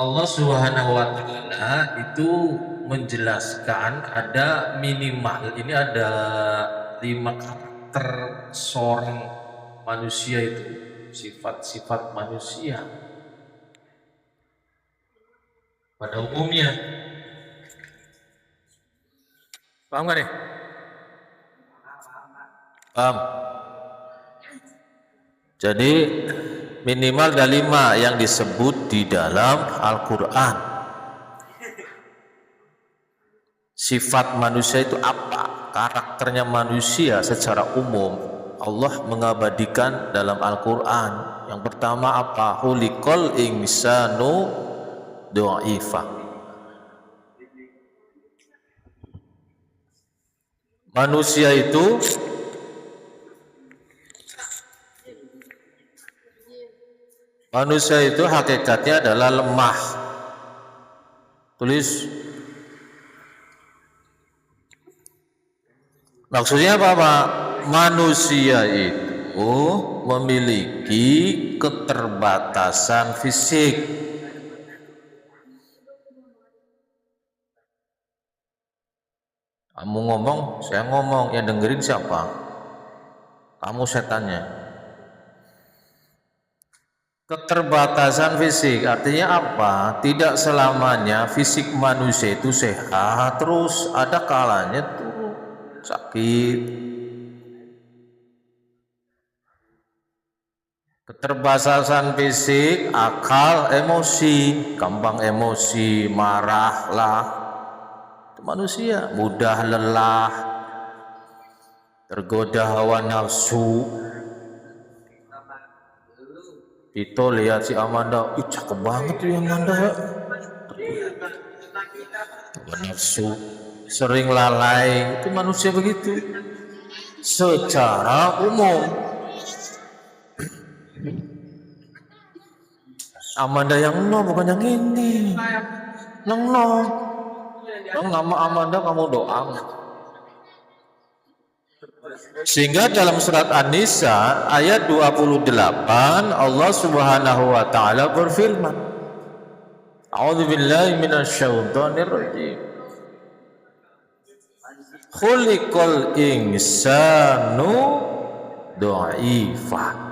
Allah Subhanahu wa Ta'ala itu menjelaskan ada minimal, ini ada 5 karakter seorang manusia itu, sifat-sifat manusia pada umumnya. Paham gak nih? Paham. Jadi minimal ada 5 yang disebut di dalam Al-Quran. Sifat manusia itu apa? Karakternya manusia secara umum Allah mengabadikan dalam Al-Quran. Yang pertama apa? Khuliqal insanu dha'ifa. Manusia itu hakikatnya adalah lemah. Tulis. Maksudnya apa, Pak? Manusia itu memiliki keterbatasan fisik. Kamu ngomong, saya ngomong, yang dengerin siapa? Kamu setannya. Keterbatasan fisik artinya apa? Tidak selamanya fisik manusia itu sehat, terus ada kalanya tuh sakit. Keterbatasan fisik, akal, emosi, gampang emosi, marah lah. Itu manusia, mudah lelah, tergoda hawa nafsu. Itu lihat si Amanda, ih cakep banget tuh yang Amanda ya. Nafsu, sering lalai, itu manusia begitu. Secara umum. Amanda yang no, bukan yang ini. Yang no. Nama Amanda kamu doang. Sehingga dalam surat An-Nisa ayat 28 Allah Subhanahu wa taala berfirman, A'udzubillahi minasyaitonir rajim. Khuliqal insanu dha'ifa.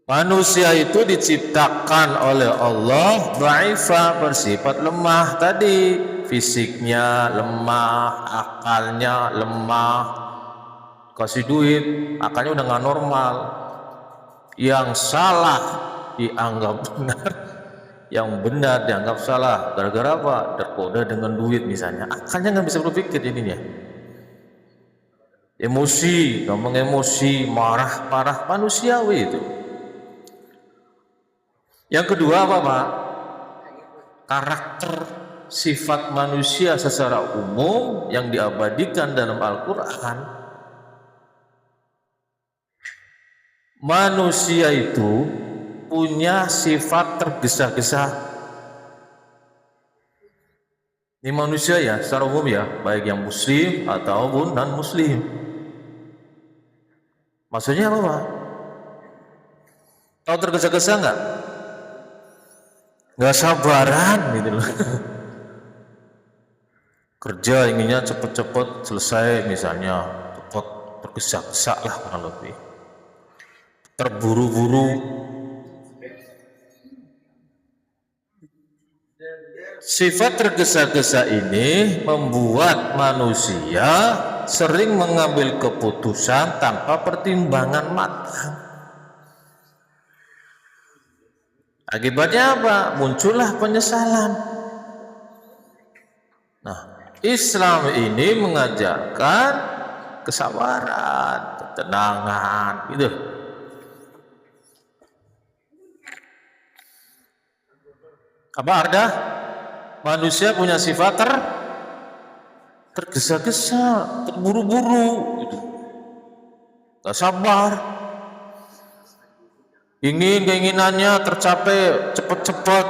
Manusia itu diciptakan oleh Allah dha'ifa, bersifat lemah tadi, fisiknya lemah, akalnya lemah. Kasih duit, akalnya udah nggak normal. Yang salah dianggap benar, yang benar dianggap salah. Gara-gara apa? Tergoda dengan duit misalnya, akalnya nggak bisa berpikir jadinya. Emosi, gampang emosi, marah manusiawi itu. Yang kedua apa, Pak? Karakter sifat manusia secara umum yang diabadikan dalam Al-Quran. Manusia itu punya sifat tergesa-gesa. Ini manusia ya, secara umum ya, baik yang muslim ataupun non-muslim. Maksudnya apa, Pak? Tahu tergesa-gesa nggak? Nggak sabaran gitu loh. Kerja inginnya cepet-cepet selesai misalnya, cepet tergesa-gesa lah kurang lebih, terburu-buru. Sifat tergesa-gesa ini membuat manusia sering mengambil keputusan tanpa pertimbangan matang. Akibatnya apa? Muncullah penyesalan. Nah, Islam ini mengajarkan kesabaran, ketenangan, gitu. Apa Arda? Manusia punya sifat tergesa-gesa, terburu-buru, gitu. Gak sabar. Ingin keinginannya tercapai cepat-cepat.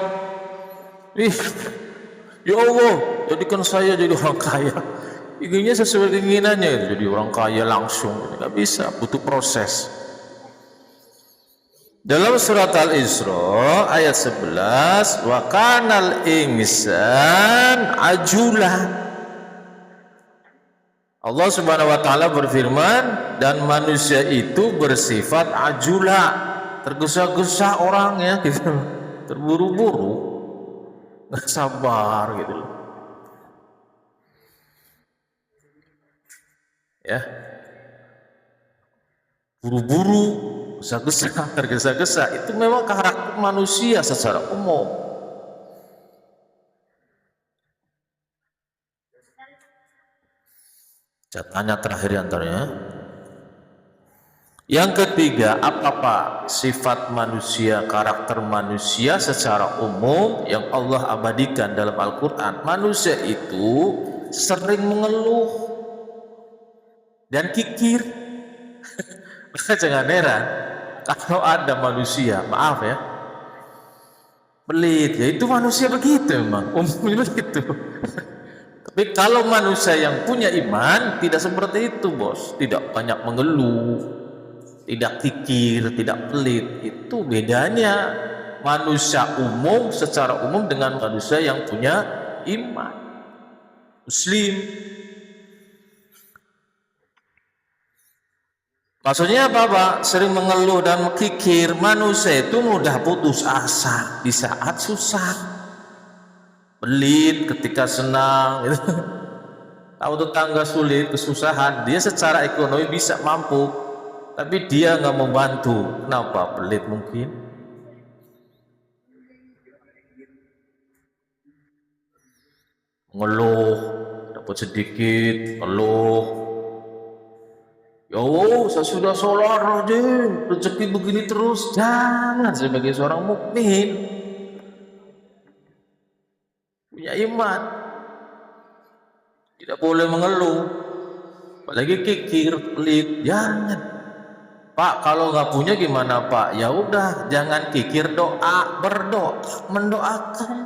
Ya Allah, jadikan saya jadi orang kaya. inginnya sesuai keinginannya, jadi orang kaya langsung, nggak bisa, butuh proses. Dalam surat Al-Isra ayat 11, wa kanal insan ajula. Allah Subhanahu wa taala berfirman, dan manusia itu bersifat ajula, tergesa-gesa orangnya gitu, terburu-buru, nggak sabar gitu loh. Ya, buru-buru, gesa-gesa, tergesa-gesa, itu memang karakter manusia secara umum. Saya tanya terakhir antaranya. Yang ketiga, apa Pak sifat manusia, karakter manusia secara umum yang Allah abadikan dalam Al-Quran? Manusia itu sering mengeluh dan kikir. Jangan heran kalau ada manusia, maaf ya, pelit, ya itu manusia begitu memang, umumnya begitu. Tapi kalau manusia yang punya iman tidak seperti itu bos, tidak banyak mengeluh, tidak kikir, tidak pelit. Itu bedanya manusia umum secara umum dengan manusia yang punya iman, muslim. Maksudnya apa Pak? Sering mengeluh dan kikir. Manusia itu mudah putus asa di saat susah, pelit ketika senang gitu. Tahu tetangga sulit, kesusahan, dia secara ekonomi bisa mampu, tapi dia nggak membantu. Kenapa? Pelit mungkin. Ngeluh, dapat sedikit, ngeluh. Yo, saya sudah sholat rajin, rezeki begini terus. Jangan, sebagai seorang mukmin punya iman, tidak boleh mengeluh, apalagi kikir, pelit. Jangan. Pak, kalau nggak punya gimana Pak? Ya udah, jangan kikir, doa, berdoa, mendoakan.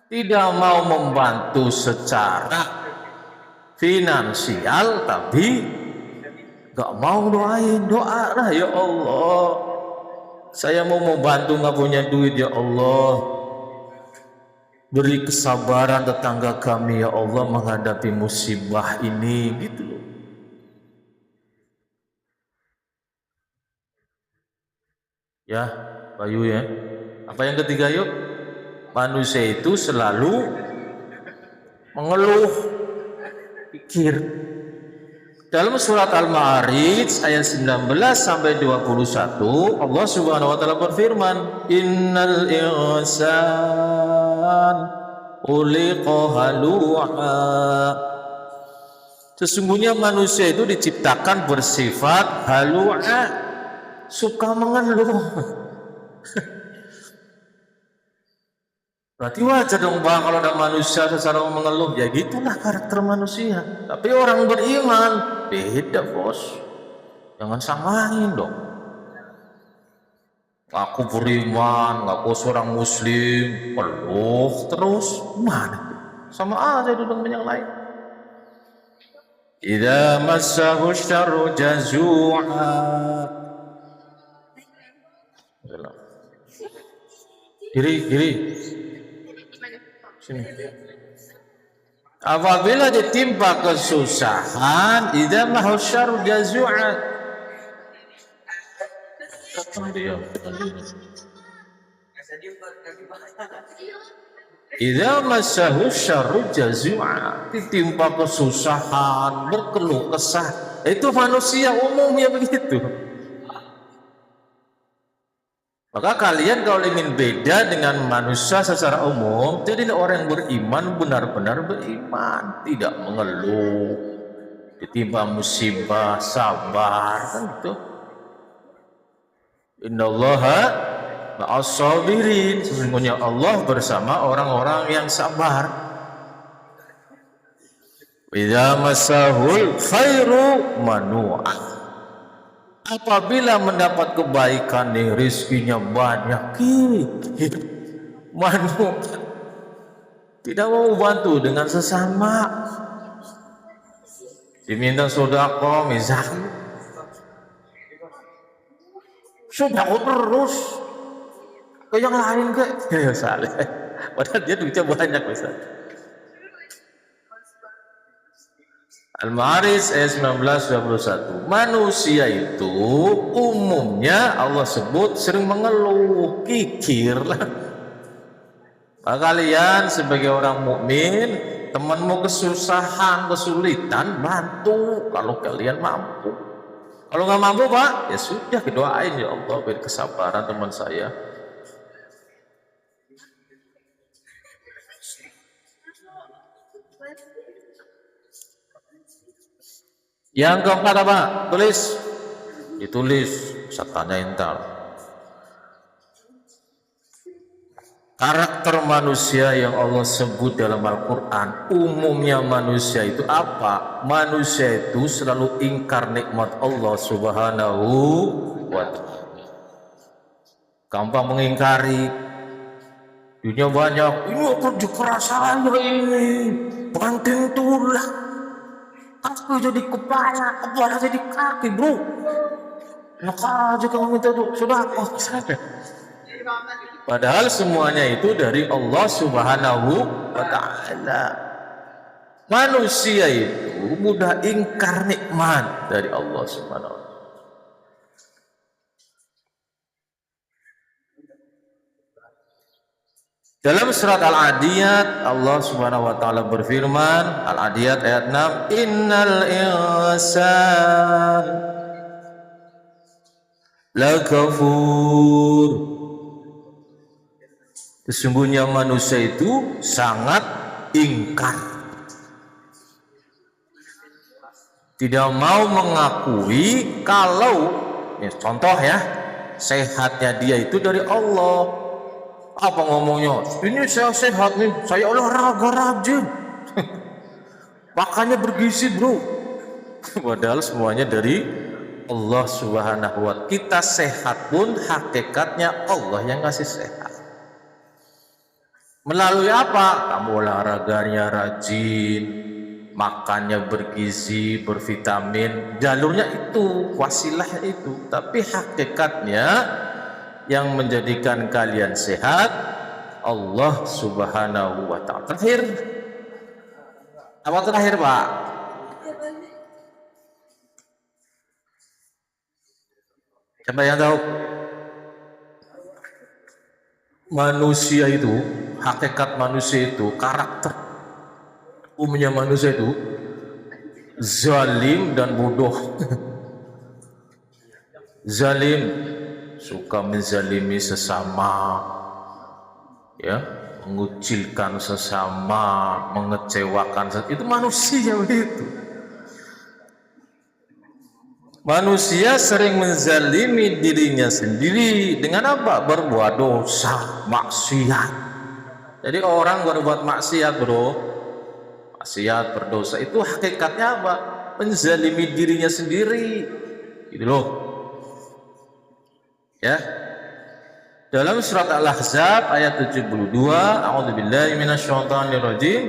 Tidak mau membantu secara finansial, tapi gak mau doain, doa lah, ya Allah, saya mau bantu, gak punya duit, ya Allah, beri kesabaran tetangga kami, ya Allah, menghadapi musibah ini, gitu loh. Ya, Bayu ya. Apa yang ketiga yuk? Manusia itu selalu mengeluh, pikir. Dalam surat Al-Ma'arij ayat 19 sampai 21, Allah Subhanahu wa taala berfirman, innal insan khuliqa halu'a. Sesungguhnya manusia itu diciptakan bersifat halu'a, suka mengeluh. Berarti wajar dong Bang kalau ada manusia secara mengeluh, ya gitulah karakter manusia. Tapi orang beriman beda bos, jangan samain dong. Aku beriman, aku seorang muslim, peluh terus, mana? Sama aja dengan yang lain. Idza massahu syarru jazu'a. Diri. Sini. Apabila ditimpa kesusahan, idza mahsyar jazu'a. Idza massahu syarru jazu'a, ditimpa kesusahan, berkeluh kesah. Itu manusia umumnya begitu. Maka kalian kalau ingin beda dengan manusia secara umum, jadilah orang yang beriman, benar-benar beriman, tidak mengeluh, ditimpa musibah, sabar, kan gitu. Innallaha ma'as-sabirin, sesungguhnya Allah bersama orang-orang yang sabar. Idza massahul khairu manu'ah. Apabila mendapat kebaikan nih, rizkinya banyak, manu tidak mau bantu dengan sesama, diminta sedekah misalnya, sedekah terus ke yang lain ke ya saleh. Padahal dia duitnya banyak misalnya. Al-Ma'arij ayat 19-21. Manusia itu umumnya Allah sebut sering mengeluh, kikir lah. Kalian sebagai orang mukmin, temanmu kesusahan, kesulitan, bantu kalau kalian mampu. Kalau nggak mampu Pak, ya sudah doain ya Allah beri kesabaran teman saya. Yang keempat apa? Tulis. Ditulis, saya tanyain entar. Karakter manusia yang Allah sebut dalam Al-Quran, umumnya manusia itu apa? Manusia itu selalu ingkar nikmat Allah Subhanahu wa ta'ala. Gampang mengingkari. Dunia banyak, ini kerja keras saya ini, banting tulang, kaki jadi kepala, kepala jadi kaki bro. Enak aja kamu minta tuh, sudah aku saja. Padahal semuanya itu dari Allah Subhanahu wa ta'ala. Manusia itu mudah ingkar nikmat dari Allah Subhanahu wa ta'ala. Dalam surat Al-Adiyat Allah Subhanahu wa taala berfirman, Al-Adiyat ayat 6, innal insan lakafur. Sesungguhnya manusia itu sangat ingkar. Tidak mau mengakui kalau contoh ya, sehatnya dia itu dari Allah. Apa ngomongnya? Ini saya sehat nih, saya olahraga rajin. Makanya bergizi bro. Padahal semuanya dari Allah Subhanahu wa ta'ala. Kita sehat pun hakikatnya Allah yang ngasih sehat. Melalui apa? Kamu olahraganya rajin, makannya bergizi, bervitamin. Jalurnya itu, wasilahnya itu. Tapi hakikatnya yang menjadikan kalian sehat Allah Subhanahu wa ta'ala. Terakhir apa terakhir Pak? Siapa yang tahu? Manusia itu, hakikat manusia itu, karakter umumnya manusia itu zalim dan bodoh. Zalim, suka menzalimi sesama, ya, mengucilkan sesama, mengecewakan sesama. Itu manusia begitu. Manusia sering menzalimi dirinya sendiri dengan apa? Berbuat dosa, maksiat. Jadi orang berbuat maksiat bro, maksiat, berdosa itu hakikatnya apa? Menzalimi dirinya sendiri, gitu loh. Ya. Dalam surat Al-Ahzab ayat 72, a'udzubillahi minasyaitonirrajim,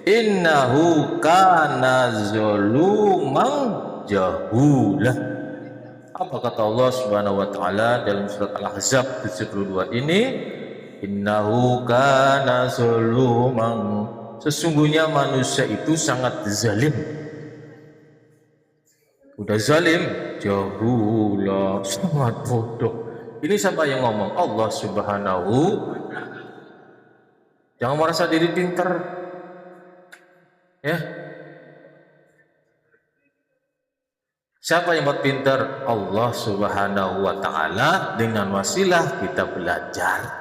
innahu kana zaluman jahulah. Apa kata Allah Subhanahu wa taala dalam surat Al-Ahzab 72 ini? Innahu kana zaluman, sesungguhnya manusia itu sangat zalim. Udah zalim, jahulah, sangat bodoh. Ini siapa yang ngomong? Allah Subhanahu. Jangan merasa diri pintar, ya. Siapa yang buat pintar? Allah Subhanahu wa ta'ala. Dengan wasilah kita belajar.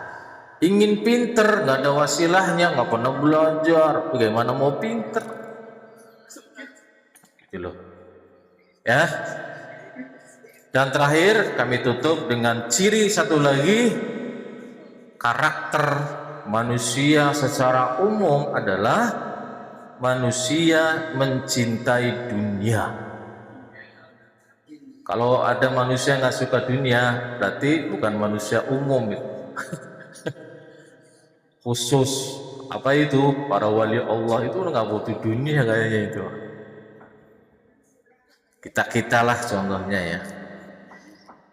Ingin pintar nggak ada wasilahnya, nggak pernah belajar, bagaimana mau pintar? Gitu loh, ya. Dan terakhir kami tutup dengan ciri satu lagi, karakter manusia secara umum adalah manusia mencintai dunia. Kalau ada manusia nggak suka dunia, berarti bukan manusia umum itu. Khusus apa itu? Para wali Allah itu nggak butuh dunia kayaknya itu. Kita-kitalah contohnya ya.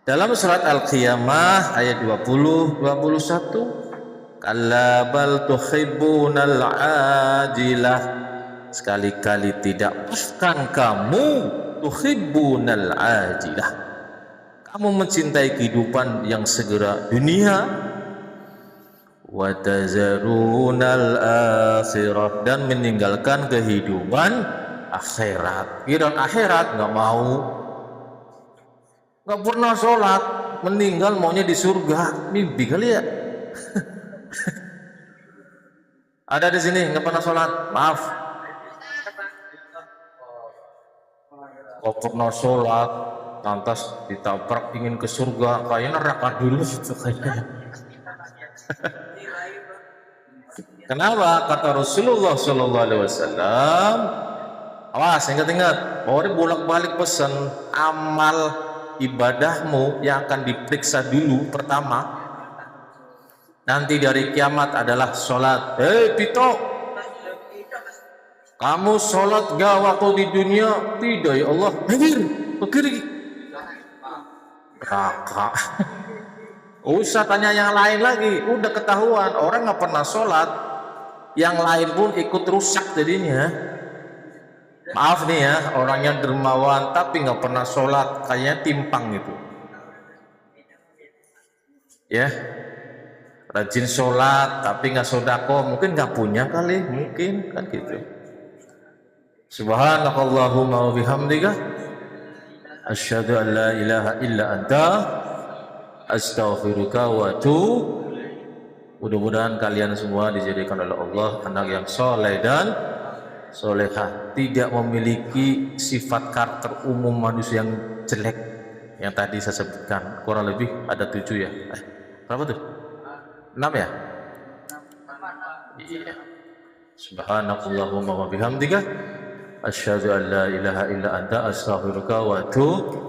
Dalam surat Al-Qiyamah ayat 20-21, kalla bal tuhibbunal ajilah, sekali-kali tidak, bahkan kamu tuhibbunal ajilah, kamu mencintai kehidupan yang segera dunia, wa tazarunal akhirah, dan meninggalkan kehidupan akhirat. Kehidupan akhirat nggak mau, nggak pernah sholat, meninggal maunya di surga. Mimpi kali ya. Ada di sini nggak pernah sholat, maaf. Kok pernah sholat, lantas ditabrak ingin ke surga, kayaknya neraka dulu gitu kayaknya. Kenapa? Kata Rasulullah Shallallahu Alaihi Wasallam, awas, ingat-ingat, bahwa dia bolak-balik pesan, amal ibadahmu yang akan diperiksa dulu pertama nanti dari kiamat adalah sholat. Hei Pito, kamu sholat gak waktu di dunia? Tidak ya Allah. Ke kiri, kakak. Usah tanya yang lain lagi, udah ketahuan orang nggak pernah sholat, yang lain pun ikut rusak jadinya. Maaf nih ya, orangnya dermawan tapi nggak pernah sholat, kayaknya timpang gitu ya. Rajin sholat tapi nggak sodako, mungkin nggak punya kali, mungkin kan gitu. Subhanakallahumma wa bihamdika asyhadu an la ilaha illa anta astaghfiruka wa atubu. Mudah-mudahan kalian semua dijadikan oleh Allah anak yang soleh dan solehah, tidak memiliki sifat karakter umum manusia yang jelek yang tadi saya sebutkan. Kurang lebih ada 7 ya. Berapa tuh? 6 ya? Iya. Subhanakallahumma wa bihamdika asyhadu an la ilaha illa anta astaghfiruka wa atubu.